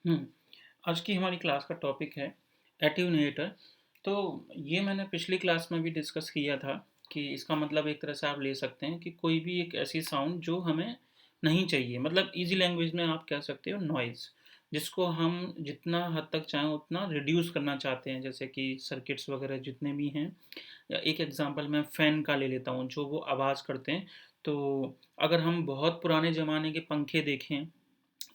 हुँ। आज की हमारी क्लास का टॉपिक है एटेन्यूएटर। तो ये मैंने पिछली क्लास में भी डिस्कस किया था कि इसका मतलब एक तरह से आप ले सकते हैं कि कोई भी एक ऐसी साउंड जो हमें नहीं चाहिए, मतलब ईज़ी लैंग्वेज में आप कह सकते हो नॉइज़, जिसको हम जितना हद तक चाहें उतना रिड्यूस करना चाहते हैं, जैसे कि सर्किट्स वगैरह जितने भी हैं। या एक एग्ज़ाम्पल मैं फ़ैन का ले लेता हूँ, जो वो आवाज़ करते हैं। तो अगर हम बहुत पुराने ज़माने के पंखे देखें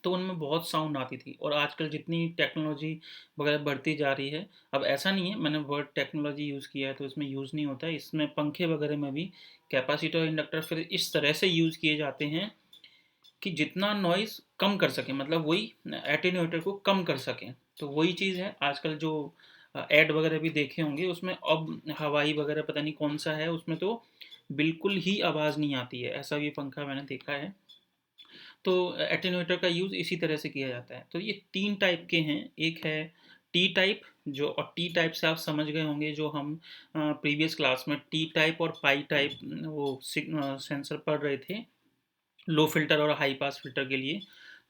तो उनमें बहुत साउंड आती थी, और आजकल जितनी टेक्नोलॉजी वगैरह बढ़ती जा रही है, अब ऐसा नहीं है मैंने वर्ड टेक्नोलॉजी यूज़ किया है तो इसमें यूज़ नहीं होता है, इसमें पंखे वगैरह में भी कैपेसिटर इंडक्टर फिर इस तरह से यूज़ किए जाते हैं कि जितना नॉइज़ कम कर सकें, मतलब वही एटेन्यूएटर को कम कर सकें। तो वही चीज़ है आजकल जो ऐड वगैरह भी देखे होंगे, उसमें अब हवाई वगैरह पता नहीं कौन सा है, उसमें तो बिल्कुल ही आवाज़ नहीं आती है, ऐसा भी पंखा मैंने देखा है। तो एटेन्यूएटर का यूज़ इसी तरह से किया जाता है। तो ये 3 टाइप के हैं, एक है टी टाइप, जो और टी टाइप से आप समझ गए होंगे, जो हम प्रीवियस क्लास में टी टाइप और पाई टाइप वो सेंसर पढ़ रहे थे, लो फ़िल्टर और हाई पास फ़िल्टर के लिए।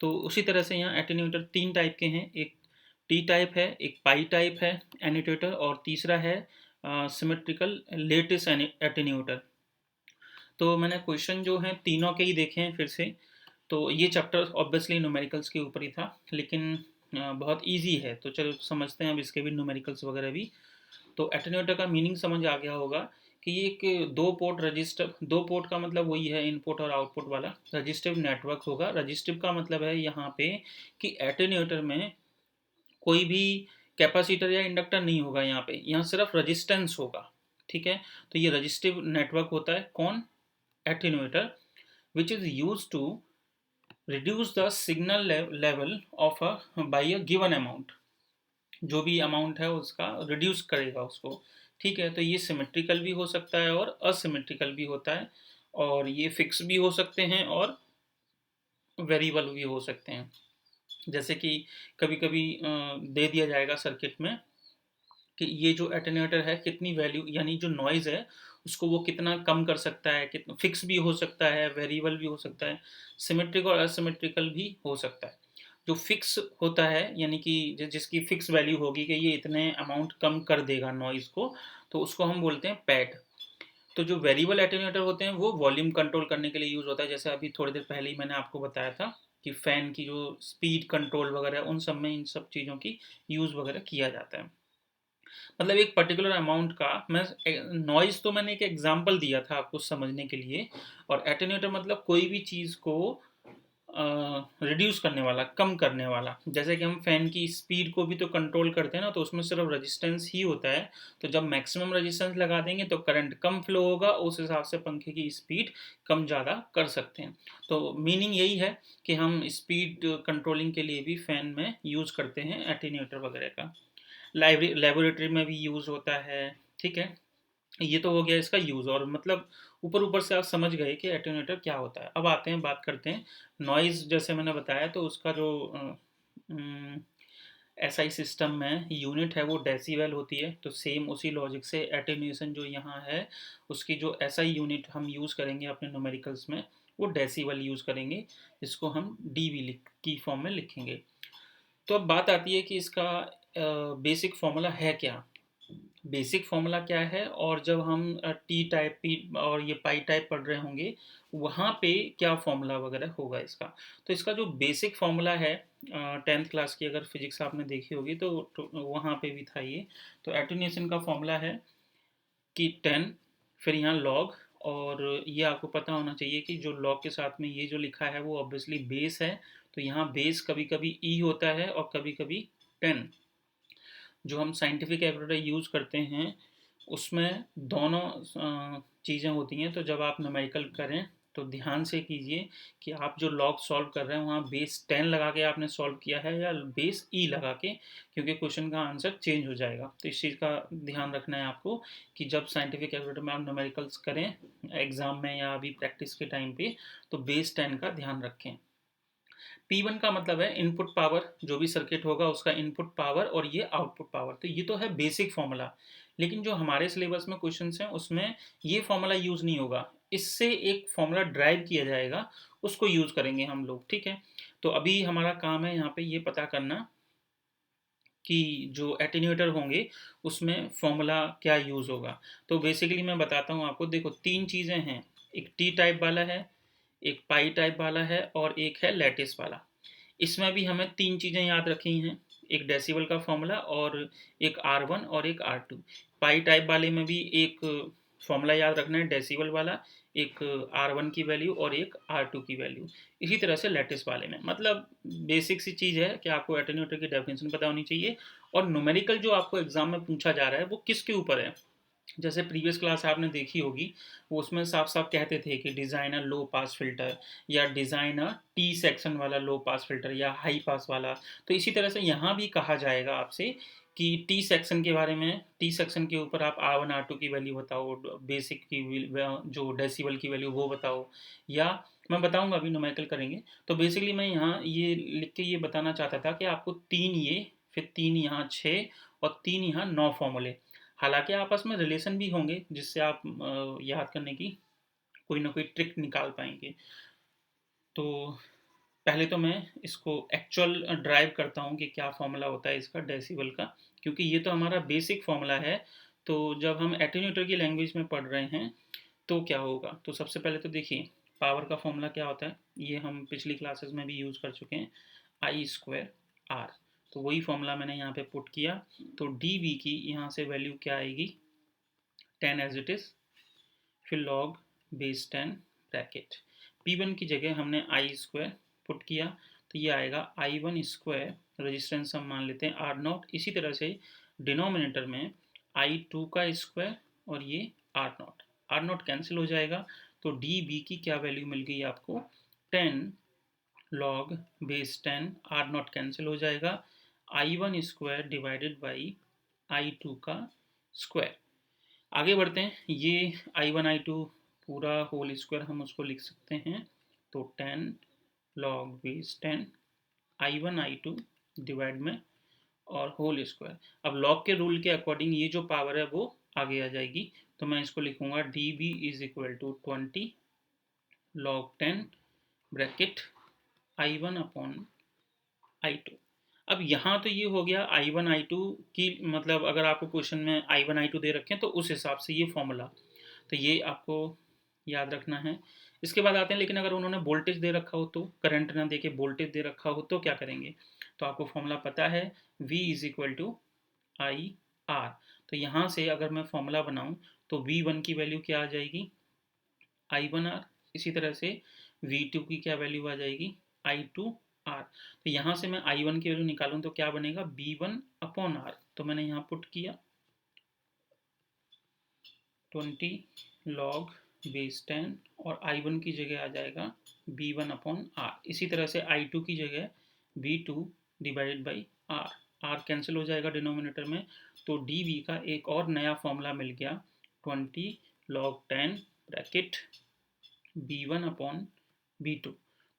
तो उसी तरह से यहाँ एटेन्यूएटर 3 टाइप के हैं, एक टी टाइप है, एक पाई टाइप है एटेन्यूएटर, और तीसरा है सिमेट्रिकल लेटिस एटेन्यूएटर। तो मैंने क्वेश्चन जो हैं तीनों के ही देखे हैं फिर से। तो ये चैप्टर ऑब्वियसली न्यूमेरिकल्स के ऊपर ही था, लेकिन बहुत इजी है, तो चलो समझते हैं अब इसके भी न्यूमेरिकल्स वगैरह भी। तो एटेन्यूएटर का मीनिंग समझ आ गया होगा कि ये एक दो पोर्ट रजिस्टर, दो पोर्ट का मतलब वही है इनपुट और आउटपुट वाला रजिस्टिव नेटवर्क होगा। रजिस्टिव का मतलब है यहाँ पे कि एटेन्यूएटर में कोई भी कैपेसिटर या इंडक्टर नहीं होगा, यहाँ सिर्फ रजिस्टेंस होगा। ठीक है, तो ये रजिस्टिव नेटवर्क होता है कौन, attenuator, which is use to reduce the signal level of a by a given amount, जो भी अमाउंट है उसका रिड्यूस करेगा उसको। ठीक है, तो ये सिमेट्रिकल भी हो सकता है और असिमेट्रिकल भी होता है, और ये फिक्स भी हो सकते हैं और वेरिएबल भी हो सकते हैं। जैसे कि कभी कभी दे दिया जाएगा सर्किट में कि ये जो एटेन्यूएटर है कितनी वैल्यू, यानी जो नॉइज़ है उसको वो कितना कम कर सकता है, कितना फिक्स भी हो सकता है, वेरिएबल भी हो सकता है, सिमेट्रिक और असिमेट्रिकल भी हो सकता है। जो फिक्स होता है यानी कि जिसकी फिक्स वैल्यू होगी कि ये इतने अमाउंट कम कर देगा नॉइज़ को, तो उसको हम बोलते हैं पैड। तो जो वेरिएबल एटेन्यूएटर होते हैं वो वॉल्यूम कंट्रोल करने के लिए यूज़ होता है, जैसे अभी थोड़ी देर पहले ही मैंने आपको बताया था कि फ़ैन की जो स्पीड कंट्रोल वगैरह उन सब में इन सब चीज़ों की यूज़ वगैरह किया जाता है। मतलब एक पर्टिकुलर अमाउंट का मैं नॉइज़ तो मैंने एक एग्जांपल दिया था आपको समझने के लिए, और एटेन्यूएटर मतलब कोई भी चीज़ को रिड्यूस करने वाला, कम करने वाला। जैसे कि हम फैन की स्पीड को भी तो कंट्रोल करते हैं ना, तो उसमें सिर्फ रेजिस्टेंस ही होता है। तो जब मैक्सिमम रेजिस्टेंस लगा देंगे तो करंट कम फ्लो होगा, उस हिसाब से पंखे की स्पीड कम ज़्यादा कर सकते हैं। तो मीनिंग यही है कि हम स्पीड कंट्रोलिंग के लिए भी फैन में यूज़ करते हैं एटेन्यूएटर वगैरह का। लेबोरेटरी में भी यूज़ होता है। ठीक है, ये तो हो गया इसका यूज़, और मतलब ऊपर ऊपर से आप समझ गए कि एटेन्यूएटर क्या होता है। अब आते हैं, बात करते हैं नॉइज़। जैसे मैंने बताया, तो उसका जो एसआई सिस्टम में यूनिट है वो डेसिबल होती है, तो सेम उसी लॉजिक से एटेन्यूएशन जो यहाँ है उसकी जो एसआई यूनिट हम यूज़ करेंगे अपने न्यूमेरिकल्स में, वो डेसिबल यूज़ करेंगे, इसको हम डीबी लिख की फॉर्म में लिखेंगे। तो अब बात आती है कि इसका बेसिक फॉर्मूला है क्या, बेसिक फॉर्मूला क्या है, और जब हम टी टाइप पी और ये पाई टाइप पढ़ रहे होंगे वहाँ पे क्या फॉर्मूला वगैरह होगा इसका। तो इसका जो बेसिक फॉर्मूला है, 10th क्लास की अगर फिजिक्स आपने देखी होगी तो वहाँ पे भी था ये। तो एटेन्यूएशन का फॉर्मूला है कि 10, फिर यहाँ लॉग, और ये आपको पता होना चाहिए कि जो लॉग के साथ में ये जो लिखा है वो ऑब्वियसली बेस है, तो यहाँ बेस कभी कभी ई होता है और कभी कभी 10। जो हम साइंटिफिक एप्रोच यूज़ करते हैं उसमें दोनों चीज़ें होती हैं। तो जब आप न्यूमेरिकल करें तो ध्यान से कीजिए कि आप जो लॉग सॉल्व कर रहे हैं वहाँ बेस 10 लगा के आपने सॉल्व किया है या बेस ई लगा के, क्योंकि क्वेश्चन का आंसर चेंज हो जाएगा। तो इस चीज़ का ध्यान रखना है आपको कि जब साइंटिफिक एप्रोच में आप न्यूमेरिकल्स करें एग्जाम में या अभी प्रैक्टिस के टाइम पे, तो बेस 10 का ध्यान रखें। P1 का मतलब है इनपुट पावर, जो भी सर्किट होगा उसका इनपुट पावर, और ये आउटपुट पावर। तो ये तो है बेसिक फॉर्मूला, लेकिन जो हमारे सिलेबस में क्वेश्चंस हैं उसमें ये फॉर्मूला यूज नहीं होगा, इससे एक फॉर्मूला ड्राइव किया जाएगा, उसको यूज करेंगे हम लोग, ठीक है। तो अभी हमारा काम है यहाँ पे ये पता करना कि जो एटेन्यूएटर होंगे उसमें फॉर्मूला क्या यूज़ होगा। तो बेसिकली मैं बताता हूँ आपको, देखो तीन चीज़ें हैं, एक टी टाइप वाला है, एक पाई टाइप वाला है, और एक है लैटिस वाला। इसमें भी हमें तीन चीज़ें याद रखी हैं, एक डेसिबल का फॉर्मूला, और एक R1 और एक R2। पाई टाइप वाले में भी एक फॉर्मूला याद रखना है डेसिबल वाला, एक R1 की वैल्यू और एक R2 की वैल्यू। इसी तरह से लैटिस वाले में, मतलब बेसिक सी चीज़ है कि आपको एटेन्यूएटर की डेफिनेशन पता होनी चाहिए। और न्यूमेरिकल जो आपको एग्जाम में पूछा जा रहा है वो किसके ऊपर है, जैसे प्रीवियस क्लास आपने देखी होगी, वो उसमें साफ साफ कहते थे कि डिज़ाइन अ लो पास फिल्टर, या डिज़ाइन अ टी सेक्शन वाला लो पास फिल्टर, या हाई पास वाला। तो इसी तरह से यहाँ भी कहा जाएगा आपसे कि टी सेक्शन के बारे में, टी सेक्शन के ऊपर आप R1 R2 की वैल्यू बताओ, बेसिक की जो डेसिबल की वैल्यू वो बताओ, या मैं बताऊंगा, अभी न्यूमेरिकल करेंगे। तो बेसिकली मैं यहाँ ये लिख के ये बताना चाहता था कि आपको तीन ये, फिर तीन यहाँ छः, और तीन यहाँ नौ फॉर्मूले, हालांकि आपस में रिलेशन भी होंगे जिससे आप याद करने की कोई ना कोई ट्रिक निकाल पाएंगे। तो पहले तो मैं इसको एक्चुअल ड्राइव करता हूँ कि क्या फॉर्मूला होता है इसका डेसिबल का, क्योंकि ये तो हमारा बेसिक फॉर्मूला है। तो जब हम एटेन्यूएटर की लैंग्वेज में पढ़ रहे हैं तो क्या होगा, तो सबसे पहले तो देखिए पावर का फॉर्मूला क्या होता है, ये हम पिछली क्लासेस में भी यूज़ कर चुके हैं, आई स्क्वायर आर। तो वही फॉर्मूला मैंने यहाँ पे पुट किया। तो डी वी की यहाँ से वैल्यू क्या आएगी, 10 एज इट इज़, फिर लॉग बेस 10 ब्रैकेट, P1 की जगह हमने आई स्क्वायर पुट किया, तो ये आएगा I1 स्क्वायर, रजिस्टेंस हम मान लेते हैं आर नॉट। इसी तरह से डिनोमिनेटर में I2 का स्क्वायर, और ये आर नॉट कैंसिल हो जाएगा, तो डी बी की क्या वैल्यू मिल गई आपको, 10 log base 10, R naught cancel हो जाएगा, I1 square divided by I2 का स्क्वायर। आगे बढ़ते हैं, ये I1 I2 पूरा होल स्क्वायर हम उसको लिख सकते हैं, तो 10 log base 10 I1 I2 divide में और होल स्क्वायर। अब लॉग के रूल के अकॉर्डिंग ये जो पावर है वो आगे आ जाएगी, तो मैं इसको लिखूंगा D B is equal to 20 log 10 bracket I1 upon I2। अब यहाँ तो ये हो गया I1 I2 की, मतलब अगर आपको क्वेश्चन में I1 I2 दे रखे हैं तो उस हिसाब से ये फॉर्मूला, तो ये आपको याद रखना है। इसके बाद आते हैं, लेकिन अगर उन्होंने वोल्टेज दे रखा हो, तो करंट ना दे के वोल्टेज दे रखा हो तो क्या करेंगे, तो आपको फॉर्मूला पता है, V is equal to I R. तो यहाँ से अगर मैं फॉर्मूला बनाऊँ तो V1 की वैल्यू क्या आ जाएगी, I1R। इसी तरह से V2 की क्या वैल्यू आ जाएगी, I2R। तो यहाँ से मैं I1 की वैल्यू निकालूँ तो क्या बनेगा, B1 अपॉन R। तो मैंने यहाँ पुट किया 20 लॉग बेस 10, और I1 की जगह आ जाएगा B1 अपॉन R। इसी तरह से I2 की जगह B2 divided by R, R cancel हो जाएगा डिनोमिनेटर में, तो DV का एक और नया फॉर्मूला मिल गया, 20 log 10 bracket B1 upon B2।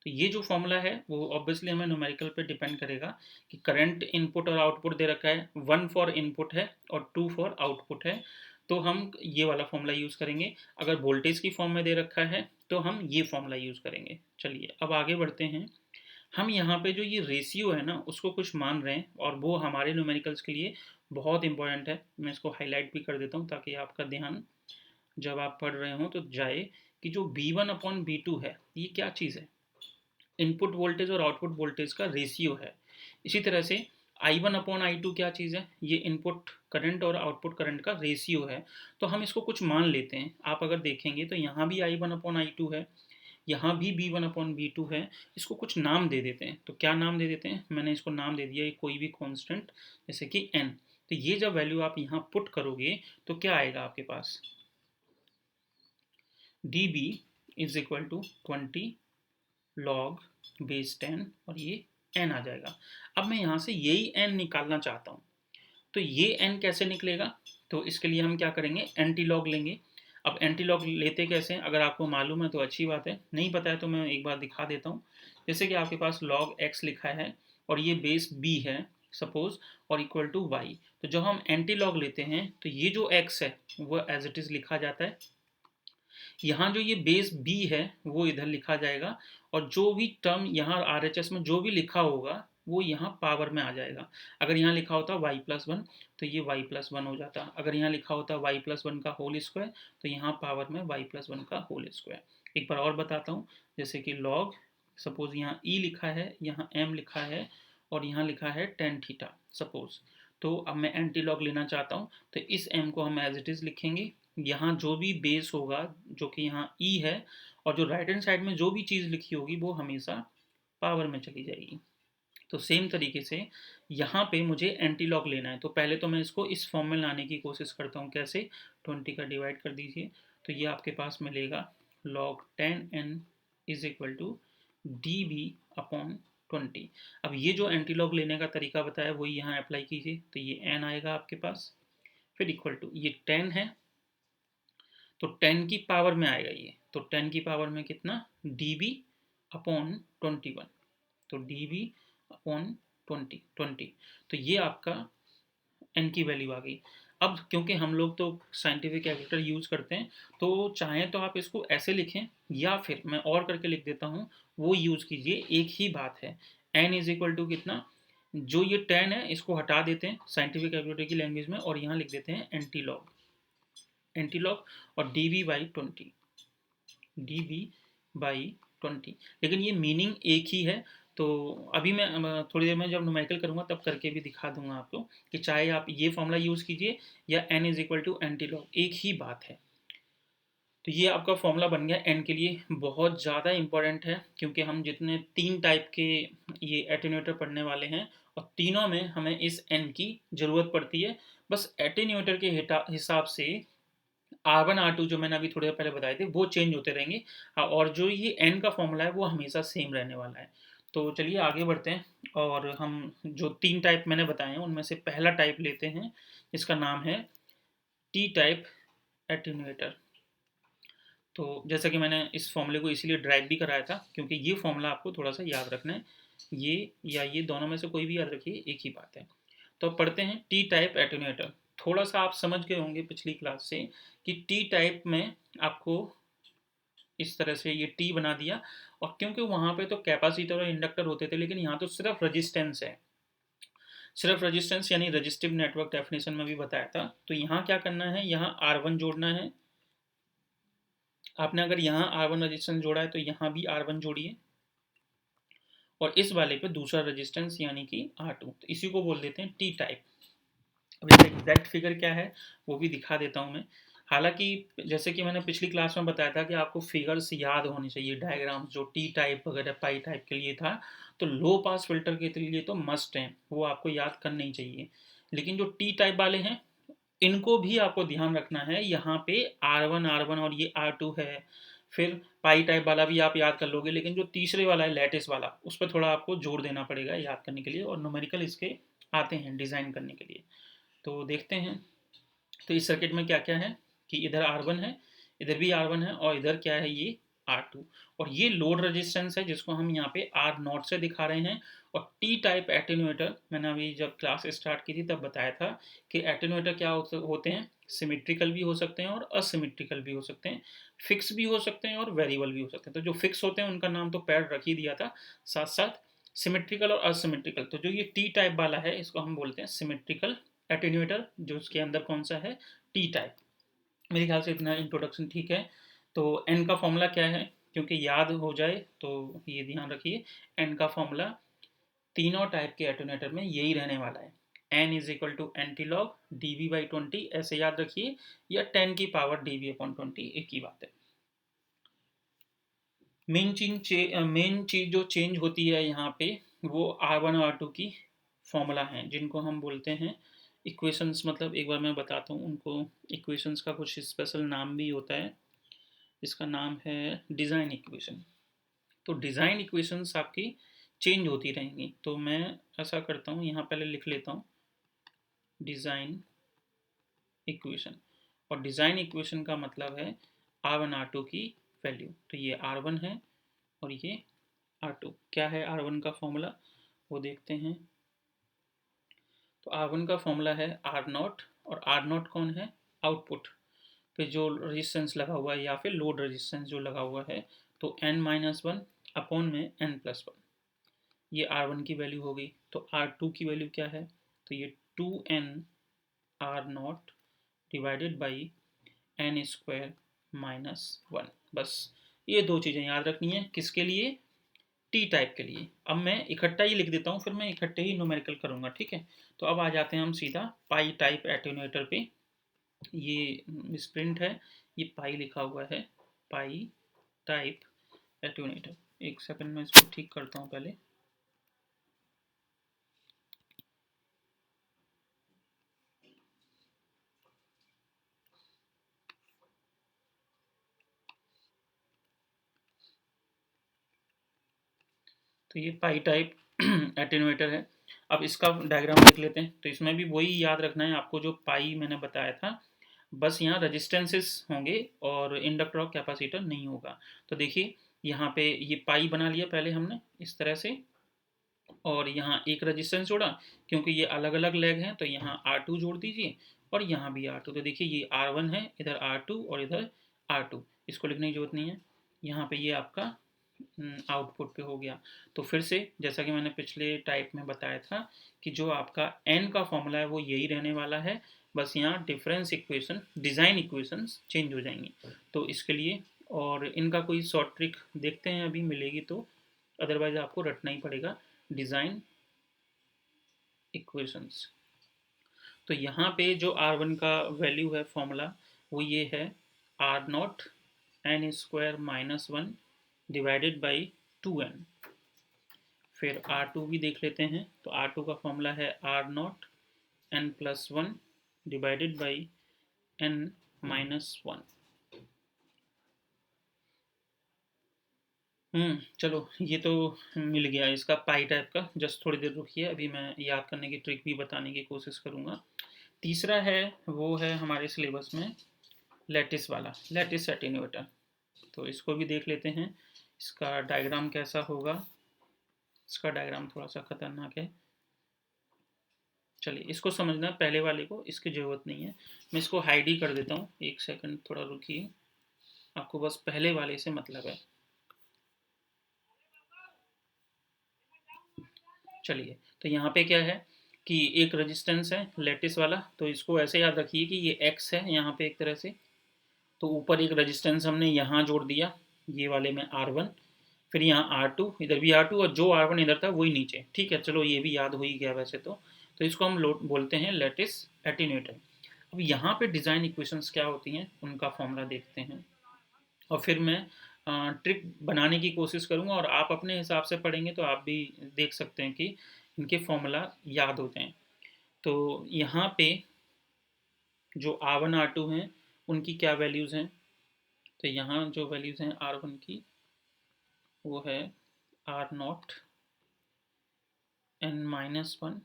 तो ये जो फॉर्मूला है वो ऑब्वियसली हमें न्यूमेरिकल पे डिपेंड करेगा कि करंट इनपुट और आउटपुट दे रखा है, 1 फॉर इनपुट है और 2 फॉर आउटपुट है, तो हम ये वाला फॉर्मूला यूज़ करेंगे। अगर वोल्टेज की फॉर्म में दे रखा है तो हम ये फॉर्मूला यूज़ करेंगे। चलिए अब आगे बढ़ते हैं। हम यहाँ पे जो ये रेशियो है ना उसको कुछ मान रहे हैं, और वो हमारे न्यूमेरिकल्स के लिए बहुत इंपॉर्टेंट है। मैं इसको हाईलाइट भी कर देता हूँ ताकि आपका ध्यान जब आप पढ़ रहे हो तो जाए, कि जो B1 अपॉन B2 है ये क्या चीज़ है, इनपुट वोल्टेज और आउटपुट वोल्टेज का रेशियो है। इसी तरह से I1 अपॉन I2 क्या चीज़ है, ये इनपुट करंट और आउटपुट करंट का रेशियो है। तो हम इसको कुछ मान लेते हैं, आप अगर देखेंगे तो यहाँ भी I1 अपॉन I2 है, यहाँ भी B1 अपॉन B2 है। इसको कुछ नाम दे देते हैं, तो क्या नाम दे देते हैं, मैंने इसको नाम दे दिया कोई भी कॉन्स्टेंट, जैसे कि n। तो ये जब वैल्यू आप यहाँ पुट करोगे तो क्या आएगा आपके पास, d B is equal to 20 log base 10, और ये n आ जाएगा। अब मैं यहाँ से यही n निकालना चाहता हूँ, तो ये n कैसे निकलेगा, तो इसके लिए हम क्या करेंगे, एंटी लॉग लेंगे। अब एंटी लॉग लेते कैसे हैं, अगर आपको मालूम है तो अच्छी बात है, नहीं पता है तो मैं एक बार दिखा देता हूँ। जैसे कि आपके पास log x लिखा है और ये बेस b है सपोज, और इक्वल टू y, तो जब हम एंटी लॉग लेते हैं तो ये जो x है वो एज इट इज लिखा जाता है, यहाँ जो ये बेस b है वो इधर लिखा जाएगा, और जो भी टर्म यहाँ RHS में जो भी लिखा होगा वो यहाँ पावर में आ जाएगा। अगर यहाँ लिखा होता y+1 तो ये y+1 हो जाता, अगर यहाँ लिखा होता y+1 का होल स्क्वायर तो यहाँ पावर में y+1 का होल स्क्वायर। एक बार और बताता हूँ, जैसे कि log सपोज यहाँ e लिखा है, यहाँ m लिखा है, और यहाँ लिखा है tan थीटा सपोज। तो अब मैं एंटी लॉग लेना चाहता हूँ तो इस m को हम एज इट इज लिखेंगे, यहाँ जो भी बेस होगा जो कि यहाँ e है, और जो राइट हैंड साइड में जो भी चीज़ लिखी होगी वो हमेशा पावर में चली जाएगी। तो सेम तरीके से यहाँ पे मुझे एंटी लॉग लेना है, तो पहले तो मैं इसको इस फॉर्म में लाने की कोशिश करता हूँ। कैसे, 20 का डिवाइड कर दीजिए तो ये आपके पास मिलेगा log 10n is equal to D B upon 20। अब ये जो एंटी लॉग लेने का तरीका बताया वही यहाँ अप्लाई कीजिए, तो ये n आएगा आपके पास, फिर इक्वल टू ये 10 है तो 10 की पावर में आएगा ये, तो 10 की पावर में कितना, डी बी अपॉन 21, तो डी बी अपॉन 20, तो ये आपका n की वैल्यू आ गई। अब क्योंकि हम लोग तो साइंटिफिक कैलकुलेटर यूज करते हैं, तो चाहें तो आप इसको ऐसे लिखें या फिर मैं और करके लिख देता हूँ, वो यूज कीजिए, एक ही बात है। n इज इक्वल टू कितना, जो ये 10 है इसको हटा देते हैं साइंटिफिक कैलकुलेटर की लैंग्वेज में और यहाँ लिख देते हैं एंटी लॉग और dv/20, dv/20, लेकिन ये मीनिंग एक ही है। तो अभी मैं थोड़ी देर में जब न्यूमेरिकल करूँगा तब करके भी दिखा दूंगा आपको कि चाहे आप ये फॉर्मूला यूज़ कीजिए या n is equal to anti log, एक ही बात है। तो ये आपका फॉर्मूला बन गया n के लिए, बहुत ज़्यादा इंपॉर्टेंट है क्योंकि हम जितने 3 टाइप के ये एटेन्यूएटर पढ़ने वाले हैं और तीनों में हमें इस n की ज़रूरत पड़ती है। बस एटेन्यूएटर के हिसाब से R1 R2 जो मैंने अभी थोड़ी देर पहले बताए थे वो चेंज होते रहेंगे, और जो ये n का फॉर्मूला है वो हमेशा सेम रहने वाला है। तो चलिए आगे बढ़ते हैं, और हम जो 3 टाइप मैंने बताए हैं उनमें से पहला टाइप लेते हैं जिसका नाम है टी टाइप एटेन्यूएटर। तो जैसा कि मैंने इस फॉर्मूले को इसीलिए ड्राइव भी कराया था क्योंकि ये फॉर्मूला आपको थोड़ा सा याद रखना है, ये या ये दोनों में से कोई भी याद रखिए, एक ही बात है। तो अब पढ़ते हैं टी टाइप एटेन्यूएटर। थोड़ा सा आप समझ गए होंगे पिछली क्लास से कि टी टाइप में आपको इस तरह से ये टी बना दिया, और क्योंकि वहाँ पे तो कैपेसिटर और इंडक्टर होते थे लेकिन यहाँ तो सिर्फ रजिस्टेंस है, सिर्फ रजिस्टेंस यानी रजिस्टिव नेटवर्क डेफिनेशन में भी बताया था। तो यहाँ क्या करना है, यहाँ R1 जोड़ना है, आपने अगर यहाँ R1 रजिस्टेंस जोड़ा है तो यहाँ भी R1 जोड़िए, और इस वाले पे दूसरा रजिस्टेंस यानी कि R2, तो इसी को बोल देते हैं टी टाइप। अब इसका एग्जैक्ट फिगर क्या है वो भी दिखा देता हूँ मैं। हालांकि जैसे कि मैंने पिछली क्लास में बताया था कि आपको फिगर्स याद होने चाहिए, डायग्राम्स जो टी टाइप वगैरह पाई टाइप के लिए था, तो लो पास फिल्टर के लिए तो मस्ट हैं, वो आपको याद करना ही चाहिए। लेकिन जो टी टाइप वाले हैं इनको भी आपको ध्यान रखना है, यहाँ पे R1 और ये R2 है, फिर पाई टाइप वाला भी आप याद कर लोगे, लेकिन जो तीसरे वाला है लैटिस वाला उस पर थोड़ा आपको जोर देना पड़ेगा याद करने के लिए, और न्यूमेरिकल इसके आते हैं डिज़ाइन करने के लिए। तो देखते हैं, तो इस सर्किट में क्या क्या है कि इधर R1 है, इधर भी R1 है, और इधर क्या है ये R2, और ये लोड रेजिस्टेंस है जिसको हम यहाँ पे R0 से दिखा रहे हैं। और टी टाइप एटेन्यूएटर मैंने अभी जब क्लास स्टार्ट की थी तब बताया था कि एटेन्यूएटर क्या होते हैं, सिमेट्रिकल भी हो सकते हैं और असिमेट्रिकल भी हो सकते हैं, फिक्स भी हो सकते हैं और वेरिएबल भी हो सकते हैं। तो जो फिक्स होते हैं उनका नाम तो पैर रख ही दिया था, साथ साथ सिमेट्रिकल और असिमेट्रिकल, तो जो ये टी टाइप वाला है इसको हम बोलते हैं सिमेट्रिकल एटेन्यूएटर, जो उसके अंदर कौन सा है, टी टाइप। मेरे ख्याल से इतना इंट्रोडक्शन ठीक है। तो एन का फॉर्मूला क्या है, क्योंकि याद हो जाए तो ये ध्यान रखिए, एन का फॉर्मूला तीनों टाइप के एटेन्यूएटर में यही रहने वाला है, n is equal to anti log dv/20, ऐसे याद रखिए, या 10 की पावर dv/20, एक ही बात है। मेन चीज जो चेंज होती है यहाँ पे वो R1 और R2 की फॉर्मूला हैं जिनको हम बोलते हैं इक्वेशंस, मतलब एक बार मैं बताता हूँ उनको, इक्वेशंस का कुछ स्पेशल नाम भी होता है, इसका नाम है डिज़ाइन इक्वेशन। तो डिज़ाइन इक्वेशंस आपकी चेंज होती रहेंगी, तो मैं ऐसा करता हूँ यहाँ पहले लिख लेता हूँ डिज़ाइन इक्वेशन, और डिज़ाइन इक्वेशन का मतलब है R1 R2 की वैल्यू। तो ये R1 है और ये R2। क्या है R1 का फॉर्मूला वो देखते हैं। तो R1 का फॉर्मूला है R0 और R0 कौन है, आउटपुट पे जो रेजिस्टेंस लगा हुआ है या फिर लोड रेजिस्टेंस जो लगा हुआ है। तो n-1 अपॉन में n+1, ये R1 की वैल्यू हो गई। तो R2 की वैल्यू क्या है, तो ये 2n R0 divided by n² - 1। बस ये दो चीज़ें याद रखनी है, किसके लिए, टी टाइप के लिए। अब मैं इकट्ठा ही लिख देता हूँ, फिर मैं इकट्ठे ही न्यूमेरिकल करूँगा, ठीक है। तो अब आ जाते हैं हम सीधा पाई टाइप एटेन्यूएटर पे। ये स्प्रिंट है, ये पाई लिखा हुआ है, पाई टाइप एटेन्यूएटर। एक सेकंड में इसको ठीक करता हूँ पहले। तो ये पाई टाइप एटेन्यूएटर है। अब इसका डायग्राम देख लेते हैं। तो इसमें भी वही याद रखना है आपको जो पाई मैंने बताया था, बस यहाँ रजिस्टेंसेस होंगे और इंडक्टर और कैपेसिटर नहीं होगा। तो देखिए यहाँ पे ये पाई बना लिया पहले हमने इस तरह से, और यहाँ एक रजिस्टेंस जोड़ा, क्योंकि ये अलग अलग लेग हैं तो यहाँ R2 जोड़ दीजिए और यहाँ भी R2। तो देखिए ये R1 है, इधर R2 और इधर R2, इसको लिखने की जरूरत नहीं है। यहाँ पे ये आपका आउटपुट पे हो गया। तो फिर से जैसा कि मैंने पिछले टाइप में बताया था कि जो आपका n का फॉर्मूला है वो यही रहने वाला है, बस यहाँ difference equation, design equations change हो जाएंगी। तो इसके लिए और इनका कोई शॉर्ट ट्रिक देखते हैं, अभी मिलेगी तो, अदरवाइज आपको रटना ही पड़ेगा डिज़ाइन इक्वेशंस। तो यहाँ पे जो R1 का वैल्यू है फॉर्मूला वो ये है R0 n² - 1 divided by 2n। फिर R2 भी देख लेते हैं। तो R2 का फॉर्मूला है R0 n+1 divided by n-1। चलो ये तो मिल गया इसका पाई टाइप का। जस्ट थोड़ी देर रुकिए, अभी मैं याद करने की ट्रिक भी बताने की कोशिश करूँगा। तीसरा है वो है हमारे सिलेबस में लैटिस वाला, लैटिस एटेन्यूएटर। तो इसको भी देख लेते हैं, इसका डायग्राम कैसा होगा। इसका डायग्राम थोड़ा सा खतरनाक है, चलिए इसको समझना, पहले वाले को इसकी ज़रूरत नहीं है। मैं इसको हाइड ही कर देता हूँ, एक सेकंड थोड़ा रुकिए, आपको बस पहले वाले से मतलब है। चलिए तो यहाँ पे क्या है कि एक रेजिस्टेंस है लैटिस वाला, तो इसको ऐसे याद रखिए कि ये x है यहाँ पे एक तरह से। तो ऊपर एक रेजिस्टेंस हमने यहाँ जोड़ दिया, ये वाले में R1, फिर यहाँ R2, इधर भी R2, और जो R1 इधर था वही नीचे, ठीक है। चलो ये भी याद हो ही गया वैसे तो इसको हम बोलते हैं लैटिस एटेन्यूएटर। अब यहाँ पे डिज़ाइन इक्वेशंस क्या होती हैं उनका फॉर्मूला देखते हैं, और फिर मैं ट्रिक बनाने की कोशिश करूँगा, और आप अपने हिसाब से पढ़ेंगे तो आप भी देख सकते हैं कि इनके फॉर्मूला याद होते हैं। तो यहाँ पे जो R1 R2 हैं उनकी क्या वैल्यूज़ हैं, तो यहाँ जो वैल्यूज़ हैं R1 की वो है R0 n-1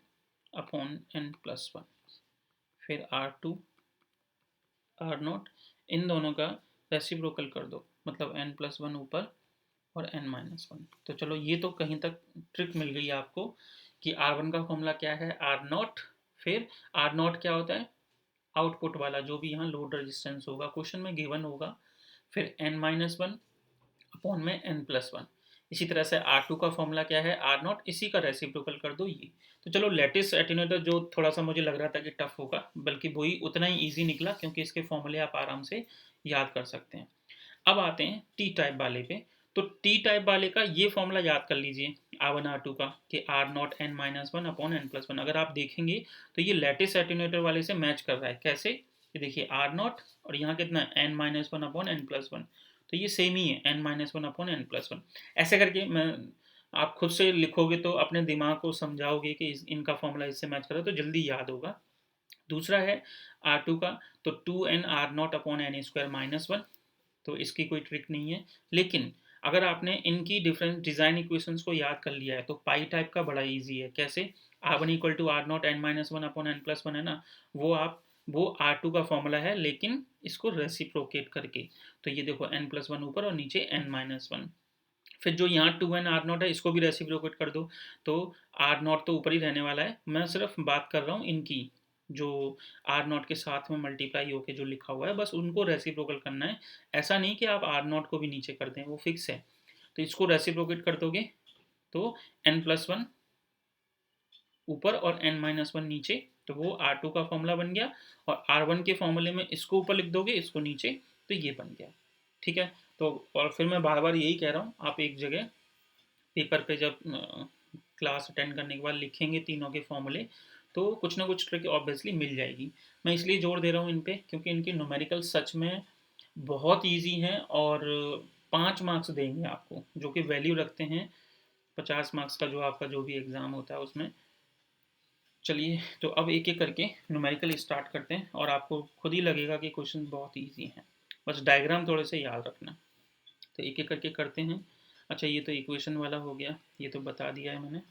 अपॉन n+1। फिर R2 R0, इन दोनों का रेसिप्रोकल कर दो, मतलब n+1 ऊपर और n-1। तो चलो ये तो कहीं तक ट्रिक मिल गई आपको कि R1 का फॉर्मूला क्या है, R0, फिर R0 क्या होता है, आउटपुट वाला जो भी यहाँ लोड रेजिस्टेंस होगा, क्वेश्चन में गिवन होगा, फिर n-1 अपॉन में n+1। इसी तरह से R2 का फॉर्मूला क्या है, R0, इसी का रेसिप्रोकल कर दो ये। तो चलो लेटिस एटेन्यूएटर जो थोड़ा सा मुझे लग रहा था कि टफ होगा, बल्कि वही उतना ही ईजी निकला, क्योंकि इसके फॉर्मूले आप आराम से याद कर सकते हैं। अब आते हैं टी टाइप वाले पे। तो टी टाइप वाले का ये फॉर्मूला याद कर लीजिए R1 R2 का, कि R0 n-1 अपॉन n+1। अगर आप देखेंगे तो ये लेटिस एटेन्यूएटर वाले से मैच कर रहा है। कैसे, ये देखिए R0 और यहाँ कितना n-1 अपॉन n+1, तो ये सेम ही है n-1 अपॉन n+1। ऐसे करके मैं, आप खुद से लिखोगे तो अपने दिमाग को समझाओगे कि इनका फॉर्मूला इससे मैच कर रहा है तो जल्दी याद होगा। दूसरा है R2 का, तो 2n R0 अपॉन n² - 1। तो इसकी कोई ट्रिक नहीं है, लेकिन अगर आपने इनकी डिफरेंस डिज़ाइन इक्वेशंस को याद कर लिया है तो पाई टाइप का बड़ा इजी है। कैसे, R1 = R0 n-1 upon n+1 है ना, वो आप वो R2 का फॉर्मूला है, लेकिन इसको रेसिप्रोकेट करके। तो ये देखो n+1 ऊपर और नीचे n-1। फिर जो यहाँ 2n R0 है, इसको भी रेसिप्रोकेट कर दो। तो R0 तो ऊपर ही रहने वाला है, मैं सिर्फ बात कर रहा हूँ इनकी, जो R0 के साथ में मल्टीप्लाई होके जो लिखा हुआ है, बस उनको रेसिप्रोकल करना है। ऐसा नहीं कि आप R0 को भी नीचे कर दें, वो फिक्स है। तो इसको रेसिप्रोकेट कर दोगे तो n+1 ऊपर और n-1 नीचे, तो वो R2 का फॉर्मूला बन गया। और R1 के फॉर्मूले में इसको ऊपर लिख दोगे, इसको नीचे, तो ये बन गया। ठीक है। तो और फिर मैं बार बार यही कह रहा हूँ, आप एक जगह पेपर पे जब क्लास अटेंड करने के बाद लिखेंगे तीनों के फॉर्मूले, तो कुछ ना कुछ ट्रिक ऑब्वियसली मिल जाएगी। मैं इसलिए जोर दे रहा हूँ इन पे, क्योंकि इनकी न्यूमेरिकल सच में बहुत ईजी हैं, और 5 मार्क्स देंगे आपको, जो कि वैल्यू रखते हैं 50 मार्क्स का, जो आपका जो भी एग्ज़ाम होता है उसमें। चलिए, तो अब एक एक करके न्यूमेरिकल स्टार्ट करते हैं, और आपको खुद ही लगेगा कि क्वेश्चन बहुत ईजी हैं। बस डायग्राम थोड़े से याद रखना। तो एक एक करके करते हैं। अच्छा, ये तो इक्वेशन वाला हो गया, ये तो बता दिया है मैंने।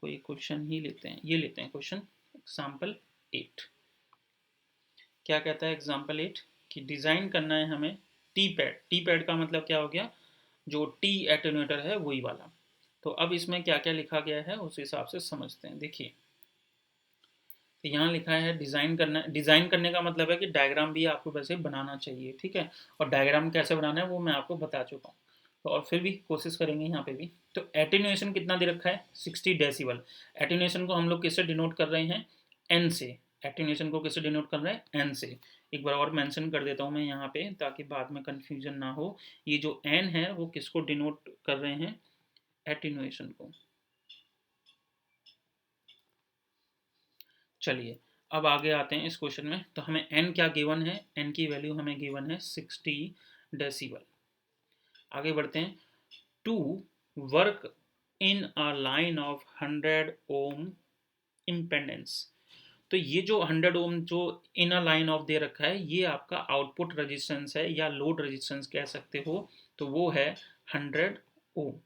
कोई क्वेश्चन ही लेते हैं, ये लेते हैं क्वेश्चन एग्जाम्पल 8। क्या कहता है एग्जाम्पल 8? कि डिज़ाइन करना है हमें टी पैड। टी पैड का मतलब क्या हो गया? जो टी एटेन्यूएटर है वही वाला। तो अब इसमें क्या क्या लिखा गया है उस हिसाब से समझते हैं। देखिए, तो यहाँ लिखा है डिज़ाइन करना। डिज़ाइन करने का मतलब है कि डायग्राम भी आपको वैसे बनाना चाहिए, ठीक है। और डायग्राम कैसे बनाना है वो मैं आपको बता चुका हूँ। तो और फिर भी कोशिश करेंगे यहाँ पे भी। तो एटेन्यूएशन कितना दे रखा है? 60 डेसिबल। एटेन्यूएशन को हम लोग किससे डिनोट कर रहे हैं? एन से। एटेन्यूएशन को किससे डिनोट कर रहे हैं? एन से। एक बार और मेंशन कर देता हूँ मैं यहाँ पे, ताकि बाद में कन्फ्यूजन ना हो। ये जो एन है वो किसको डिनोट कर रहे हैं? एटेन्यूएशन को। चलिए, अब आगे आते हैं इस क्वेश्चन में। तो हमें n क्या गिवन है? n की वैल्यू हमें गिवन है 60 डेसिबल। आगे बढ़ते हैं। To work in a line of 100 ohm impedance. तो ये जो 100 ओम जो इन अ लाइन ऑफ दे रखा है, ये आपका आउटपुट रेजिस्टेंस है, या लोड रेजिस्टेंस कह सकते हो। तो वो है 100 ओम।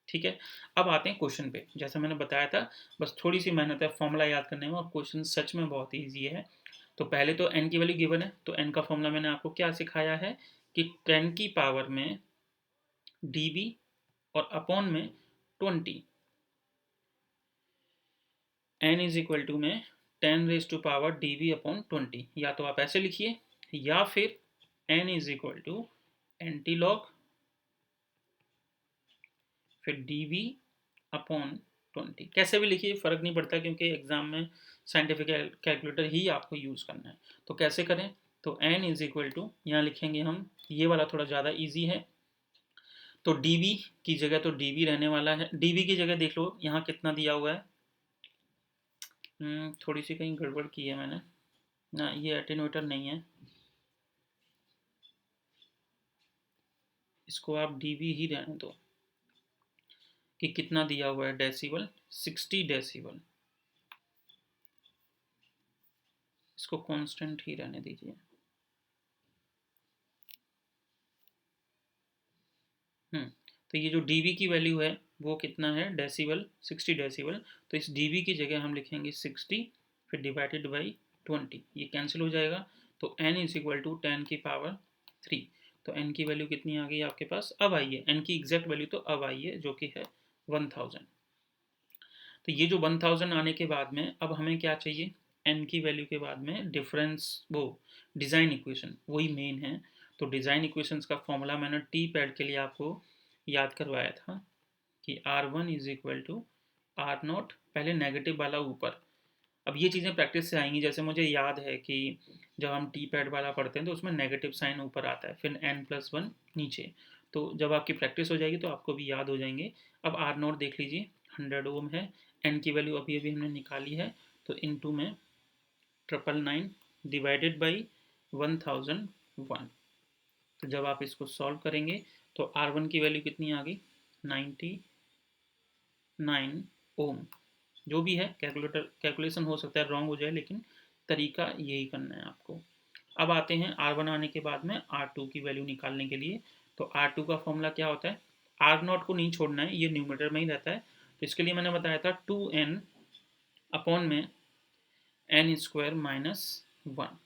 ठीक है। अब आते हैं क्वेश्चन पे। जैसा मैंने बताया था, बस थोड़ी सी मेहनत है फॉर्मूला याद करने में, और क्वेश्चन सच में बहुत ईजी है। तो पहले तो n की वैल्यू गिवन है, तो n का फॉर्मूला मैंने आपको क्या सिखाया है कि 10 की पावर में dB और अपॉन में 20। n इज इक्वल टू में 10 raise to power dB upon 20। या तो आप ऐसे लिखिए, या फिर n is equal to anti log फिर dB अपॉन 20। कैसे भी लिखिए, फ़र्क नहीं पड़ता, क्योंकि एग्जाम में साइंटिफिक कैलकुलेटर ही आपको यूज़ करना है। तो कैसे करें? तो n इज इक्वल टू, यहाँ लिखेंगे हम, ये वाला थोड़ा ज़्यादा इजी है। तो dB की जगह तो dB रहने वाला है। dB की जगह देख लो यहाँ कितना दिया हुआ है। थोड़ी सी कहीं गड़बड़ की है मैंने ना, ये एटेन्यूएटर नहीं है, इसको आप dB ही रहने दो। कि कितना दिया हुआ है डेसिबल? 60 डेसिबल। इसको कांस्टेंट ही रहने दीजिए। तो ये जो dB की वैल्यू है वो कितना है? Decibel, 60 decibel. तो इस dB की जगह हम लिखेंगे 60, फिर डिवाइडेड बाई 20। ये कैंसिल हो जाएगा। तो n इज इक्वल टू 10 की पावर 3। तो n की वैल्यू कितनी आ गई आपके पास? अब आई है n की एग्जैक्ट वैल्यू, तो अब आई है, जो कि है 1000। तो ये जो 1000 आने के बाद में अब हमें क्या चाहिए? n की वैल्यू के बाद में डिफरेंस, वो डिज़ाइन इक्वेशन, वही मेन है। तो डिज़ाइन इक्वेशंस का फॉर्मूला मैंने टी पैड के लिए आपको याद करवाया था, कि R1 is equal to R0, पहले नेगेटिव वाला ऊपर। अब ये चीज़ें प्रैक्टिस से आएंगी। जैसे मुझे याद है कि जब हम टी पैड वाला पढ़ते हैं तो उसमें नेगेटिव साइन ऊपर आता है, फिर n+1 नीचे। तो जब आपकी प्रैक्टिस हो जाएगी तो आपको भी याद हो जाएंगे। अब R0 देख लीजिए, 100 ओम है। n की वैल्यू अभी अभी हमने निकाली है, तो इनटू में 999 डिवाइडेड बाई 1001। तो जब आप इसको सॉल्व करेंगे तो R1 की वैल्यू कितनी आ गई? 99 ओम। जो भी है, कैलकुलेशन हो सकता है रॉन्ग हो जाए, लेकिन तरीका यही करना है आपको। अब आते हैं R1 आने के बाद में R2 की वैल्यू निकालने के लिए। तो R2 का फॉर्मूला क्या होता है? R0 को नहीं छोड़ना है, ये न्यूमरेटर में ही रहता है। तो इसके लिए मैंने बताया था 2n अपॉन में एन स्क्वायर माइनस 1।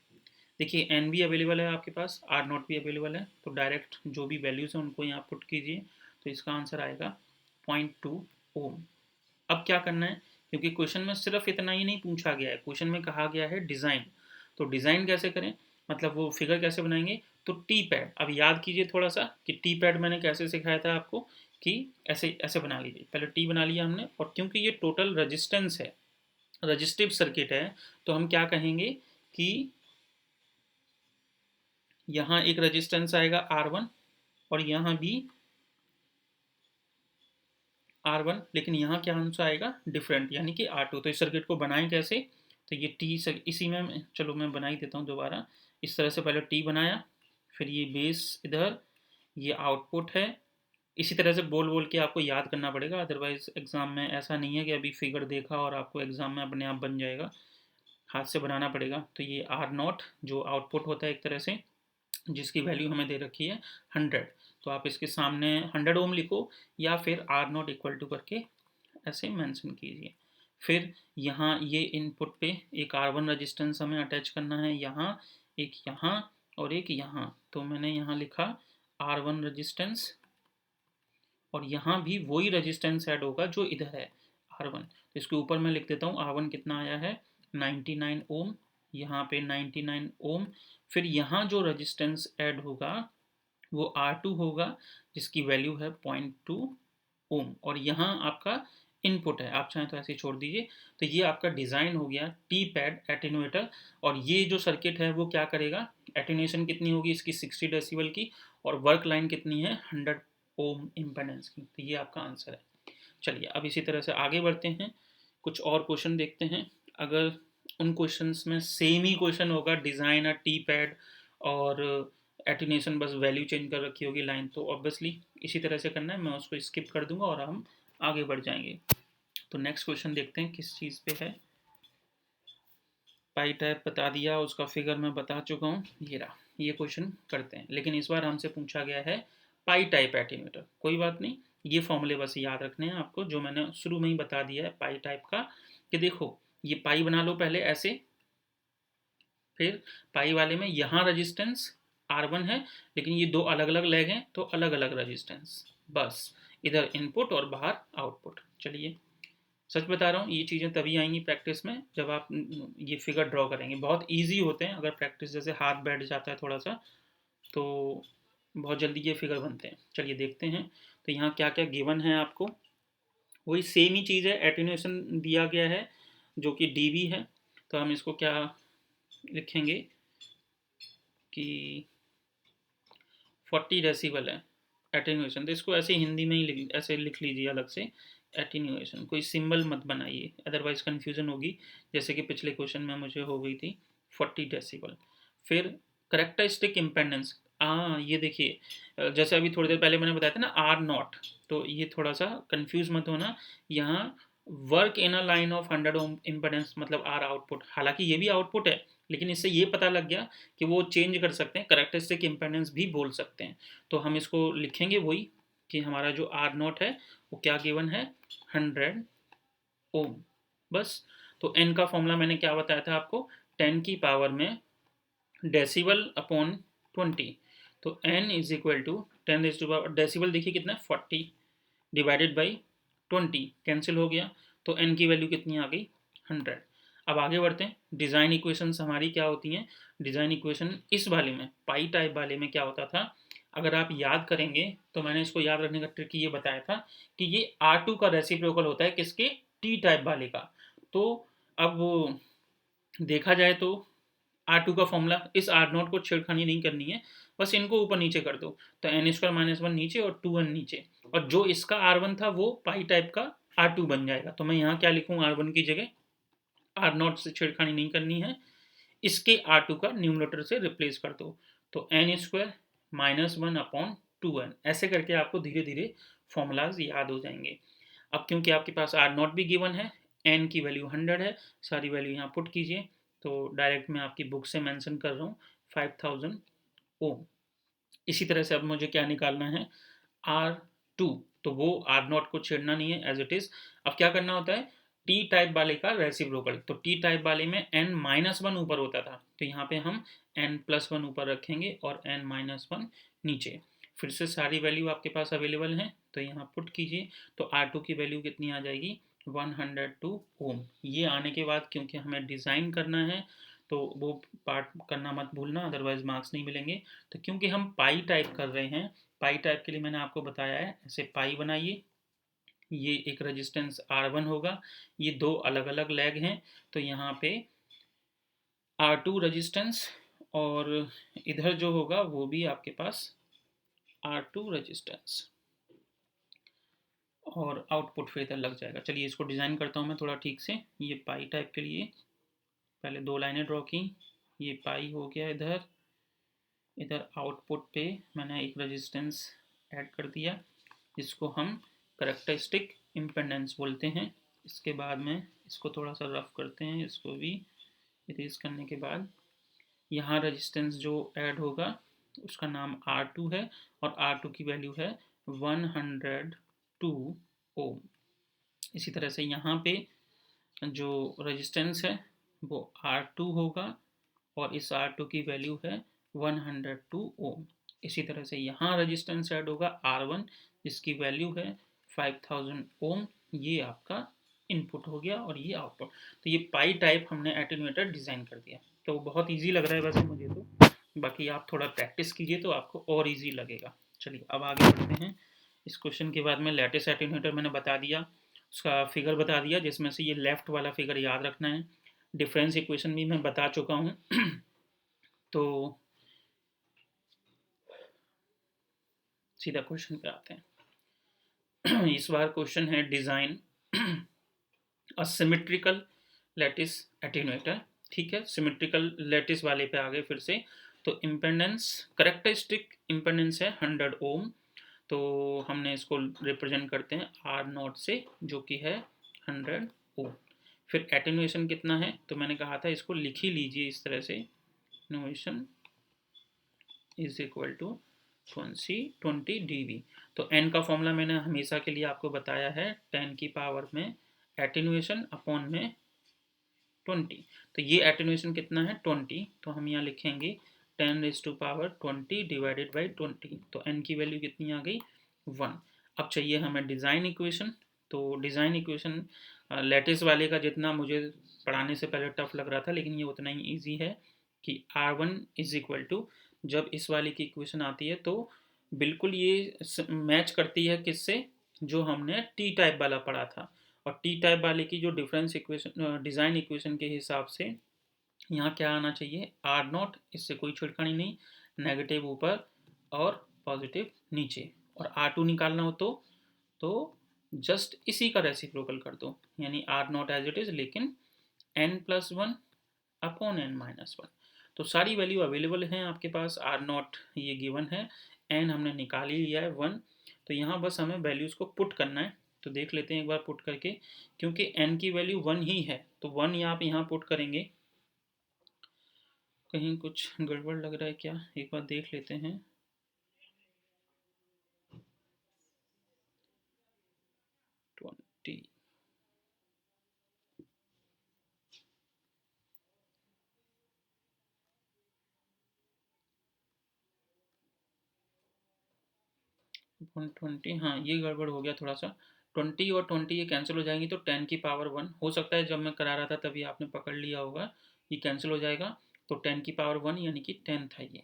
देखिए एन भी अवेलेबल है आपके पास, आर नॉट भी अवेलेबल है, तो डायरेक्ट जो भी वैल्यूज़ हैं उनको यहाँ पुट कीजिए, तो इसका आंसर आएगा 0.2 ओम। अब क्या करना है, क्योंकि क्वेश्चन में सिर्फ इतना ही नहीं पूछा गया है, क्वेश्चन में कहा गया है डिज़ाइन। तो डिज़ाइन कैसे करें, मतलब वो फिगर कैसे बनाएंगे, तो टी पैड। अब याद कीजिए थोड़ा सा कि टी पैड मैंने कैसे सिखाया था आपको, कि ऐसे ऐसे बना लीजिए। पहले टी बना लिया हमने, और क्योंकि ये टोटल रजिस्टेंस है, रजिस्टिव सर्किट है, तो हम क्या कहेंगे कि यहाँ एक रजिस्टेंस आएगा R1 और यहाँ भी R1, लेकिन यहाँ क्या आंसर आएगा डिफरेंट, यानी कि R2। तो इस सर्किट को बनाएं कैसे, तो ये टी इसी में, चलो मैं बना ही देता हूँ दोबारा। इस तरह से पहले टी बनाया, फिर ये बेस इधर, ये आउटपुट है। इसी तरह से बोल बोल के आपको याद करना पड़ेगा, अदरवाइज एग्जाम में ऐसा नहीं है कि अभी फिगर देखा और आपको एग्जाम में अपने आप बन जाएगा, हाथ से बनाना पड़ेगा। तो ये आर नॉट जो आउटपुट होता है एक तरह से, जिसकी वैल्यू हमें दे रखी है 100, तो आप इसके सामने 100 ओम लिखो, या फिर आर नॉट इक्वल टू करके ऐसे मेंशन कीजिए। फिर यहाँ ये इनपुट पे एक R1 रजिस्टेंस हमें अटैच करना है, यहाँ और एक यहाँ। तो मैंने यहाँ लिखा R1 रजिस्टेंस, और यहाँ भी वही रजिस्टेंस ऐड होगा जो इधर है R1। तो इसके ऊपर मैं लिख देता हूँ R1 कितना आया है 99 ओम, यहाँ पे 99 ओम। फिर यहाँ जो रजिस्टेंस ऐड होगा वो R2 होगा, जिसकी वैल्यू है 0.2 ओम, और यहाँ आपका इनपुट है, आप चाहें तो ऐसे छोड़ दीजिए। तो ये आपका डिज़ाइन हो गया टी पैड एटेन्यूएटर। और ये जो सर्किट है वो क्या करेगा, एटेन्यूएशन कितनी होगी इसकी 60 डेसिबल की, और वर्क लाइन कितनी है 100 ओम इम्पेडेंस की। तो ये आपका आंसर है। चलिए अब इसी तरह से आगे बढ़ते हैं, कुछ और क्वेश्चन देखते हैं। अगर उन क्वेश्चंस में सेम ही क्वेश्चन होगा, डिज़ाइन टी पैड और एटीनेशन बस वैल्यू चेंज कर रखी होगी लाइन, तो ऑब्वियसली इसी तरह से करना है, मैं उसको स्किप कर दूंगा और हम आगे बढ़ जाएंगे। तो नेक्स्ट क्वेश्चन देखते हैं किस चीज़ पे है। पाई टाइप बता दिया, उसका फिगर मैं बता चुका हूँ, ये रहा। ये क्वेश्चन करते हैं, लेकिन इस बार हमसे पूछा गया है पाई टाइप एटीमीटर। कोई बात नहीं, ये फॉर्मूले बस याद रखने हैं आपको, जो मैंने शुरू में ही बता दिया है पाई टाइप का। कि देखो ये पाई बना लो पहले ऐसे, फिर पाई वाले में यहाँ रजिस्टेंस R1 है, लेकिन ये दो अलग अलग लेग हैं, तो अलग अलग रजिस्टेंस, बस इधर इनपुट और बाहर आउटपुट। चलिए सच बता रहा हूँ, ये चीज़ें तभी आएंगी प्रैक्टिस में जब आप ये फिगर ड्रॉ करेंगे। बहुत इजी होते हैं, अगर प्रैक्टिस जैसे हाथ बैठ जाता है थोड़ा सा, तो बहुत जल्दी ये फिगर बनते हैं। चलिए देखते हैं, तो यहाँ क्या क्या गिवन है आपको, वही सेम ही चीज़ है, एटेन्यूएशन दिया गया है जो कि dB है। तो हम इसको क्या लिखेंगे कि 40 डेसिबल है एटेन्यूएशन, तो इसको ऐसे हिंदी में ही ऐसे लिख लीजिए अलग से, एटीन्यूएशन। कोई सिंबल मत बनाइए, अदरवाइज कन्फ्यूजन होगी, जैसे कि पिछले क्वेश्चन में मुझे हो गई थी 40 डेसिबल। फिर करेक्टरिस्टिक इम्पेडेंस, हाँ ये देखिए, जैसे अभी थोड़ी देर पहले मैंने बताया था ना आर नॉट, तो ये थोड़ा सा कंफ्यूज मत होना। यहाँ work in a line of 100 ohm impedance मतलब आर आउटपुट, हालांकि ये भी आउटपुट है, लेकिन इससे ये पता लग गया कि वो चेंज कर सकते हैं, करेक्टरिस्टिक इम्पेडेंस भी बोल सकते हैं। तो हम इसको लिखेंगे वही, कि हमारा जो आर नॉट है वो क्या गिवन है 100 ओम, बस। तो एन का फॉर्मूला मैंने क्या बताया था आपको, 10 की पावर में डेसिबल अपॉन 20। तो n is equal to 10 is to power, decibel देखिए कितना है 40, डिवाइडेड बाई 20, कैंसिल हो गया, तो एन की वैल्यू कितनी आ गई 100। अब आगे बढ़ते हैं, डिज़ाइन इक्वेशंस हमारी क्या होती हैं। डिज़ाइन इक्वेशन इस वाले में, पाई टाइप वाले में क्या होता था, अगर आप याद करेंगे तो मैंने इसको याद रखने का ट्रिक ये बताया था कि ये R2 का रेसिप्रोकल होता है किसके, टी टाइप वाले का। तो अब देखा जाए तो R2 का फॉर्मूला, इस R0 को छेड़खानी नहीं करनी है, बस इनको ऊपर नीचे कर दो, तो एन स्क्वायर माइनस 1 नीचे और 2n नीचे, और जो इसका R1 था वो पाई टाइप का R2 बन जाएगा। तो मैं यहाँ क्या लिखूँ, R1 की जगह, R0 से छेड़खानी नहीं करनी है, इसके R2 का न्यूमरेटर से रिप्लेस कर दो, तो N square minus 1 upon 2n, ऐसे करके आपको धीरे धीरे फॉर्मूलाज याद हो जाएंगे। अब क्योंकि आपके पास R0 भी गिवन है, n की वैल्यू 100 है, सारी वैल्यू यहाँ पुट कीजिए, तो डायरेक्ट मैं आपकी बुक से मेंशन कर रहा हूँ 5000 ओम। इसी तरह से अब मुझे क्या निकालना है, R2, तो वो R0 को छेड़ना नहीं है एज इट इज़। अब क्या करना होता है, टी टाइप वाले का रेसिप्रोकल। तो टी टाइप वाले में n-1 ऊपर होता था, तो यहाँ पे हम n+1 ऊपर रखेंगे और n-1 नीचे। फिर से सारी वैल्यू आपके पास अवेलेबल हैं, तो यहाँ पुट कीजिए। तो R2 की वैल्यू कितनी आ जाएगी, 102 ओम। ये आने के बाद क्योंकि हमें डिज़ाइन करना है तो वो पार्ट करना मत भूलना, अदरवाइज मार्क्स नहीं मिलेंगे। तो क्योंकि हम पाई टाइप कर रहे हैं, पाई टाइप के लिए मैंने आपको बताया है, ऐसे पाई बनाइए। ये एक रेजिस्टेंस R1 होगा, ये दो अलग अलग लेग हैं, तो यहाँ पे R2 रेजिस्टेंस और इधर जो होगा वो भी आपके पास R2 रेजिस्टेंस, और आउटपुट फिर इधर लग जाएगा। चलिए इसको डिज़ाइन करता हूँ मैं थोड़ा ठीक से। ये पाई टाइप के लिए पहले दो लाइनें ड्रॉ की, ये पाई हो गया इधर। इधर आउटपुट पे मैंने एक रेजिस्टेंस ऐड कर दिया, जिसको हम करेक्टरिस्टिक इम्पेडेंस बोलते हैं। इसके बाद में इसको थोड़ा सा रफ करते हैं, इसको भी इरेज करने के बाद यहाँ रेजिस्टेंस जो ऐड होगा उसका नाम R2 है, और R2 की वैल्यू है 102 ओम। इसी तरह से यहाँ पे जो रेजिस्टेंस है वो R2 होगा, और इस R2 की वैल्यू है 102 ओम। इसी तरह से यहाँ रेजिस्टेंस ऐड होगा R1, जिसकी वैल्यू है 5000 ओम। ये आपका इनपुट हो गया और ये आउटपुट। तो ये पाई टाइप हमने एटेन्यूएटर डिज़ाइन कर दिया। तो बहुत इजी लग रहा है वैसे मुझे तो, बाकी आप थोड़ा प्रैक्टिस कीजिए तो आपको और इजी लगेगा। चलिए अब आगे बढ़ते हैं। इस क्वेश्चन के बाद में लैटिस एटेन्यूएटर मैंने बता दिया, उसका फिगर बता दिया, जिसमें से ये लेफ्ट वाला फिगर याद रखना है। डिफरेंस इक्वेशन भी मैं बता चुका हूँ। तो सीधा क्वेश्चन पे आते हैं। इस बार क्वेश्चन है design a symmetrical lattice attenuator. ठीक है, सिमेट्रिकल लैटिस वाले पे आ गए फिर से। तो इम्पेडेंस, करेक्टरिस्टिक इम्पेडेंस है 100 ओम। तो हमने इसको रिप्रेजेंट करते हैं R0 से, जो कि है 100 ओम। फिर एटेन्यूएशन कितना है, तो मैंने कहा था इसको लिख ही लीजिए इस तरह से, attenuation is equal to 20 dB। तो n का फॉर्मूला मैंने हमेशा के लिए आपको बताया है, 10 की पावर में एटेन्यूएशन अपॉन में 20। तो ये एटेन्यूएशन कितना है 20, तो हम यहाँ लिखेंगे 10⁻20 डिवाइडेड बाई 20। तो n की वैल्यू कितनी आ गई 1। अब चाहिए हमें डिज़ाइन इक्वेशन। तो डिज़ाइन इक्वेशन लैटिस वाले का जितना मुझे पढ़ाने से पहले टफ लग रहा था, लेकिन ये उतना ही ईजी है कि R1 इज इक्वल टू, जब इस वाले की इक्वेशन आती है तो बिल्कुल ये मैच करती है किससे, जो हमने टी टाइप वाला पढ़ा था। और टी टाइप वाले की जो डिफरेंस इक्वेशन, डिज़ाइन इक्वेशन के हिसाब से यहाँ क्या आना चाहिए R0, इससे कोई छिड़कानी नहीं, नेगेटिव ऊपर और पॉजिटिव नीचे। और R2 निकालना हो तो जस्ट इसी का रेसिप्रोकल कर दो, यानी R0 एज इट इज, लेकिन n+1 अपॉन n-1। तो सारी वैल्यू अवेलेबल हैं आपके पास। R0 ये गिवन है, n हमने निकाल ही लिया है 1। तो यहाँ बस हमें वैल्यूज को पुट करना है। तो देख लेते हैं एक बार पुट करके, क्योंकि n की वैल्यू 1 ही है, तो 1 आप यहाँ पुट करेंगे। कहीं कुछ गड़बड़ लग रहा है क्या, एक बार देख लेते हैं। ट्वेंटी 120, हाँ ये गड़बड़ हो गया थोड़ा सा। 20 और 20 ये कैंसिल हो जाएंगी, तो 10 की पावर 1 हो सकता है, जब मैं करा रहा था तभी आपने पकड़ लिया होगा, ये कैंसिल हो जाएगा। तो 10 की पावर 1 यानी कि 10 था ये।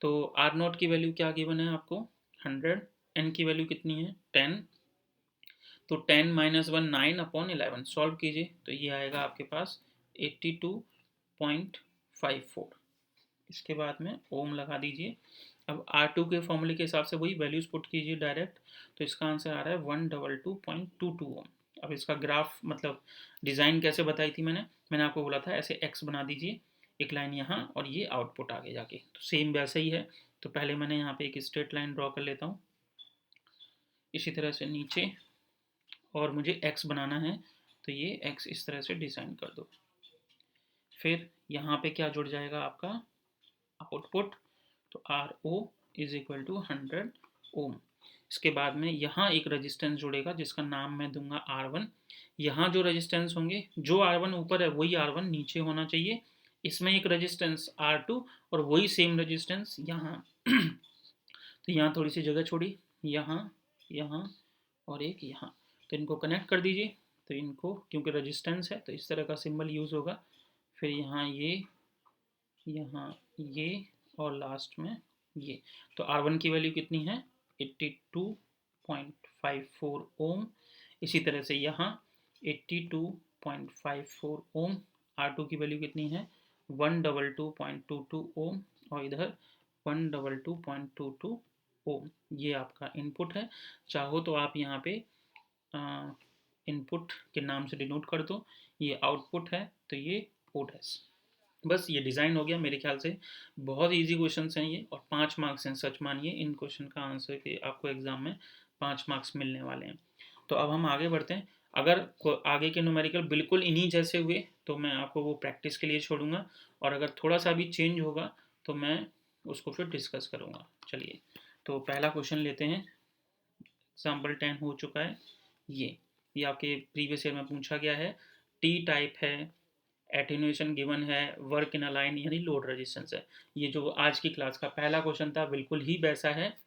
तो R0 की वैल्यू क्या गिवन है आपको 100, n की वैल्यू कितनी है 10। तो 10-1 9/11 सॉल्व कीजिए, तो ये आएगा आपके पास 82.54। इसके बाद में ओम लगा दीजिए। अब R2 के फॉर्मूले के हिसाब से वही वैल्यूज पुट कीजिए डायरेक्ट। तो इसका आंसर आ रहा है 122.22 ओम। अब इसका ग्राफ मतलब डिज़ाइन कैसे बताई थी मैंने आपको बोला था ऐसे एक्स बना दीजिए, एक लाइन यहाँ और ये आउटपुट आगे जाके, तो सेम वैसा ही है। तो पहले मैंने यहाँ पे एक स्ट्रेट लाइन ड्रॉ कर लेता हूँ, इसी तरह से नीचे, और मुझे एक्स बनाना है, तो ये एक्स इस तरह से डिज़ाइन कर दो। फिर यहाँ पे क्या जुड़ जाएगा आपका आउटपुट, तो R O is equal to 100 ohm. इसके बाद में यहाँ एक रेजिस्टेंस जुड़ेगा जिसका नाम मैं दूंगा R1। यहाँ जो रेजिस्टेंस होंगे, जो R1 ऊपर है वही R1 नीचे होना चाहिए। इसमें एक रेजिस्टेंस R2 और वही सेम रेजिस्टेंस यहाँ। तो यहाँ थोड़ी सी जगह छोड़ी, यहाँ, यहाँ और एक यहाँ, तो इनको कनेक्ट कर दीजिए। तो इनको, क्योंकि रेजिस्टेंस है तो इस तरह का सिंबल यूज़ होगा। फिर यहाँ ये, यहाँ ये और लास्ट में ये। तो R1 की वैल्यू कितनी है, 82.54 ओम। इसी तरह से यहाँ 82.54 ओम। R2 की वैल्यू कितनी है, 122.22 ओम, और इधर 122.22 ओम। ये आपका इनपुट है। चाहो तो आप यहाँ पे इनपुट के नाम से डिनोट कर दो। ये आउटपुट है तो ये पोर्ट है। बस ये डिज़ाइन हो गया मेरे ख्याल से। बहुत इजी क्वेश्चंस हैं ये, और 5 मार्क्स हैं। सच मानिए इन क्वेश्चन का आंसर के आपको एग्जाम में 5 मार्क्स मिलने वाले हैं। तो अब हम आगे बढ़ते हैं। अगर आगे के न्यूमेरिकल बिल्कुल इन्हीं जैसे हुए तो मैं आपको वो प्रैक्टिस के लिए छोड़ूंगा, और अगर थोड़ा सा भी चेंज होगा तो मैं उसको फिर डिस्कस करूँगा। चलिए, तो पहला क्वेश्चन लेते हैं। एग्जाम्पल 10 हो चुका है। ये आपके प्रीवियस ईयर में पूछा गया है। टी टाइप है, एटेन्यूएशन गिवन है, वर्क इन अलाइन यानी लोड रेजिस्टेंस है। ये जो आज की क्लास का पहला क्वेश्चन था बिल्कुल ही वैसा है,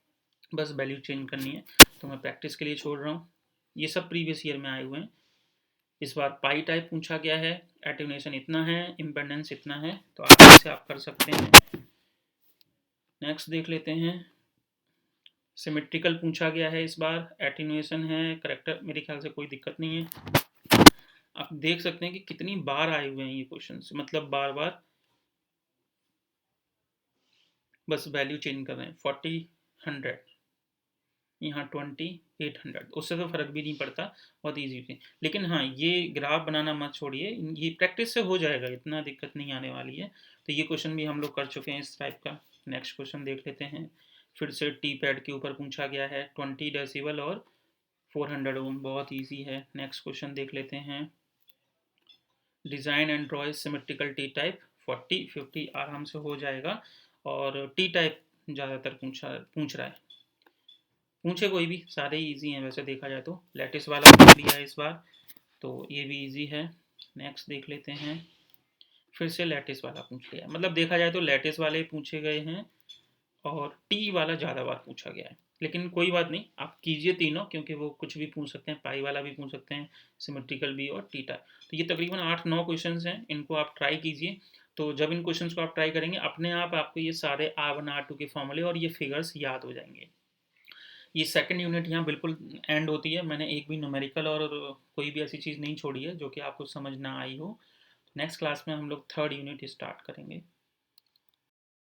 बस वैल्यू चेंज करनी है। तो मैं प्रैक्टिस के लिए छोड़ रहा हूँ। ये सब प्रीवियस ईयर में आए हुए हैं। इस बार पाई टाइप पूछा गया है, एटेन्यूएशन इतना है, इम्पेडेंस इतना है, तो आप इसे आप कर सकते हैं। नेक्स्ट देख लेते हैं। सिमेट्रिकल पूछा गया है इस बार, एटेन्यूएशन है, करेक्टर मेरे ख्याल से कोई दिक्कत नहीं है। आप देख सकते हैं कि कितनी बार आए हुए हैं ये क्वेश्चन, मतलब बार बार बस वैल्यू चेंज कर रहे हैं। 40, 100, यहाँ 20, 800, उससे तो फर्क भी नहीं पड़ता, बहुत ईजी थी। लेकिन हाँ, ये ग्राफ बनाना मत छोड़िए, ये प्रैक्टिस से हो जाएगा, इतना दिक्कत नहीं आने वाली है। तो ये क्वेश्चन भी हम लोग कर चुके हैं इस टाइप का। नेक्स्ट क्वेश्चन देख लेते हैं। फिर से टी पैड के ऊपर पूछा गया है, 20 डेसिबल और 400 ओम, बहुत ईजी है। नेक्स्ट क्वेश्चन देख लेते हैं। Design and draw symmetrical T type, 40, 50 आराम से हो जाएगा। और टी टाइप ज़्यादातर पूछ रहा है। पूछे कोई भी, सारे ही ईजी हैं वैसे देखा जाए तो। लैटिस वाला पूछ लिया है इस बार, तो ये भी ईजी है। नेक्स्ट देख लेते हैं। फिर से लैटिस वाला पूछ लिया, मतलब देखा जाए तो लैटिस वाले पूछे गए हैं और टी वाला ज़्यादा बार पूछा गया है। लेकिन कोई बात नहीं, आप कीजिए तीनों, क्योंकि वो कुछ भी पूछ सकते हैं, पाई वाला भी पूछ सकते हैं, सिमेट्रिकल भी और टी टाइप। तो ये तकरीबन 8-9 क्वेश्चन हैं, इनको आप ट्राई कीजिए। तो जब इन क्वेश्चन को आप ट्राई करेंगे, अपने आप आपको ये सारे R1 R2 के फॉर्मूले और ये फिगर्स याद हो जाएंगे। ये सेकंड यूनिट यहाँ बिल्कुल एंड होती है। मैंने एक भी न्यूमेरिकल और कोई भी ऐसी चीज़ नहीं छोड़ी है जो कि आपको समझ ना आई हो। नेक्स्ट क्लास में हम लोग थर्ड यूनिट स्टार्ट करेंगे।